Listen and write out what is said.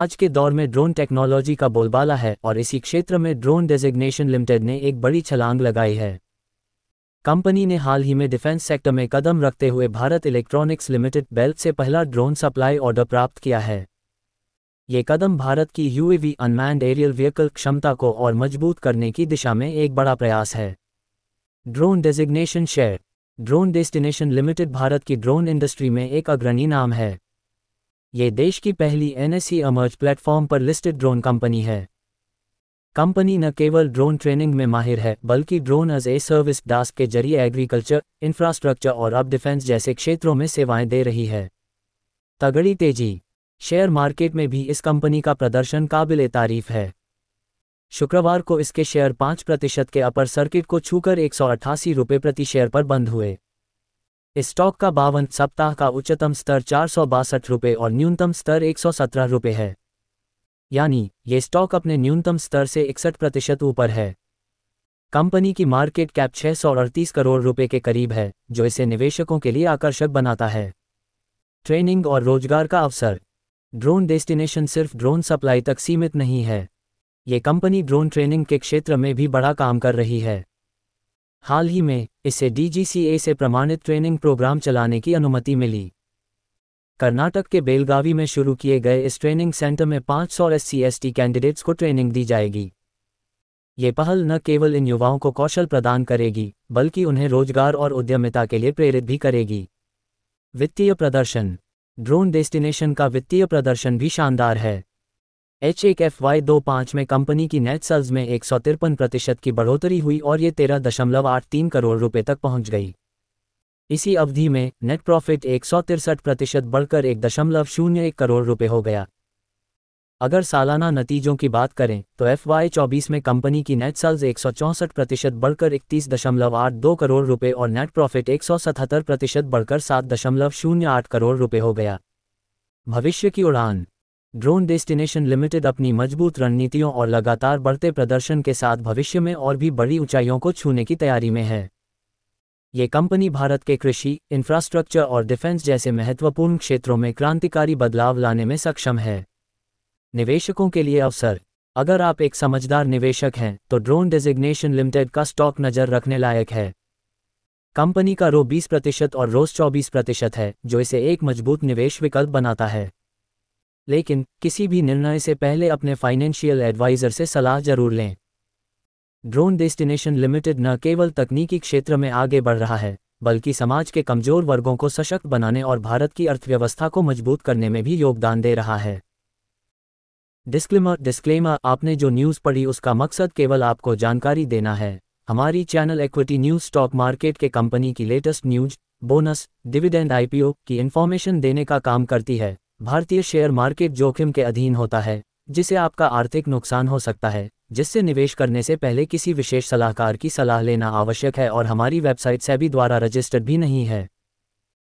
आज के दौर में ड्रोन टेक्नोलॉजी का बोलबाला है और इसी क्षेत्र में ड्रोन डेजिग्नेशन लिमिटेड ने एक बड़ी छलांग लगाई है। कंपनी ने हाल ही में डिफेंस सेक्टर में कदम रखते हुए भारत इलेक्ट्रॉनिक्स लिमिटेड बेल्ट से पहला ड्रोन सप्लाई ऑर्डर प्राप्त किया है। ये कदम भारत की यूएवी अनमैन्ड एरियल व्हीकल क्षमता को और मजबूत करने की दिशा में एक बड़ा प्रयास है। Drone designation share. Drone destination limited Bharat की ड्रोन इंडस्ट्री में एक अग्रणी नाम है। ये देश की पहली एनएसई इमर्ज प्लेटफॉर्म पर लिस्टेड ड्रोन कंपनी है। कंपनी न केवल ड्रोन ट्रेनिंग में माहिर है बल्कि drone as a service DaaS के जरिए एग्रीकल्चर, इंफ्रास्ट्रक्चर और अब डिफेंस जैसे क्षेत्रों में सेवाएं दे रही है। तगड़ी तेजी। शेयर मार्केट में भी इस कंपनी का प्रदर्शन काबिले तारीफ है। शुक्रवार को इसके शेयर 5% के अपर सर्किट को छूकर 188 रुपये प्रति शेयर पर बंद हुए। इस स्टॉक का 52 सप्ताह का उच्चतम स्तर 462 रुपये और न्यूनतम स्तर 117 रुपये है। यानी ये स्टॉक अपने न्यूनतम स्तर से 61% ऊपर है। कंपनी की मार्केट कैप 638 करोड़ रुपए के करीब है, जो इसे निवेशकों के लिए आकर्षक बनाता है। ट्रेनिंग और रोजगार का अवसर। ड्रोन डेस्टिनेशन सिर्फ ड्रोन सप्लाई तक सीमित नहीं है। ये कंपनी ड्रोन ट्रेनिंग के क्षेत्र में भी बड़ा काम कर रही है। हाल ही में इसे डीजीसीए से प्रमाणित ट्रेनिंग प्रोग्राम चलाने की अनुमति मिली। कर्नाटक के बेलगावी में शुरू किए गए इस ट्रेनिंग सेंटर में 500 SC/ST कैंडिडेट्स को ट्रेनिंग दी जाएगी। ये पहल न केवल इन युवाओं को कौशल प्रदान करेगी बल्कि उन्हें रोजगार और उद्यमिता के लिए प्रेरित भी करेगी। वित्तीय प्रदर्शन। ड्रोन डेस्टिनेशन का वित्तीय प्रदर्शन भी शानदार है। H1 FY25 में कंपनी की नेट सेल्स में 153% की बढ़ोतरी हुई और ये 13.83 करोड़ रुपए तक पहुंच गई। इसी अवधि में नेट प्रॉफिट 163% बढ़कर 1.01 करोड़ रुपए हो गया। अगर सालाना नतीजों की बात करें तो FY24 में कंपनी की नेट सेल्स 164% बढ़कर 31.82 करोड़ रुपए और नेट प्रॉफिट 177% बढ़कर 7.08 करोड़ रुपए हो गया। भविष्य की उड़ान। ड्रोन डेस्टिनेशन लिमिटेड अपनी मजबूत रणनीतियों और लगातार बढ़ते प्रदर्शन के साथ भविष्य में और भी बड़ी ऊंचाइयों को छूने की तैयारी में है। ये कंपनी भारत के कृषि, इंफ्रास्ट्रक्चर और डिफेंस जैसे महत्वपूर्ण क्षेत्रों में क्रांतिकारी बदलाव लाने में सक्षम है। निवेशकों के लिए अवसर। अगर आप एक समझदार निवेशक हैं तो ड्रोन डेजिग्नेशन लिमिटेड का स्टॉक नज़र रखने लायक है। कंपनी का रो 20% और रोस 24% है, जो इसे एक मजबूत निवेश विकल्प बनाता है। लेकिन किसी भी निर्णय से पहले अपने फाइनेंशियल एडवाइजर से सलाह जरूर लें। ड्रोन डेस्टिनेशन लिमिटेड न केवल तकनीकी क्षेत्र में आगे बढ़ रहा है बल्कि समाज के कमजोर वर्गों को सशक्त बनाने और भारत की अर्थव्यवस्था को मजबूत करने में भी योगदान दे रहा है। डिस्क्लेमर, आपने जो न्यूज़ पढ़ी उसका मकसद केवल आपको जानकारी देना है। हमारी channel equity news stock market के कंपनी की latest news, bonus, dividend, IPO की इन्फॉर्मेशन देने का काम करती है। भारतीय शेयर मार्केट जोखिम के अधीन होता है, जिसे आपका आर्थिक नुकसान हो सकता है, जिससे निवेश करने से पहले किसी विशेष सलाहकार की सलाह लेना आवश्यक है और हमारी वेबसाइट सेबी द्वारा रजिस्टर्ड भी नहीं है।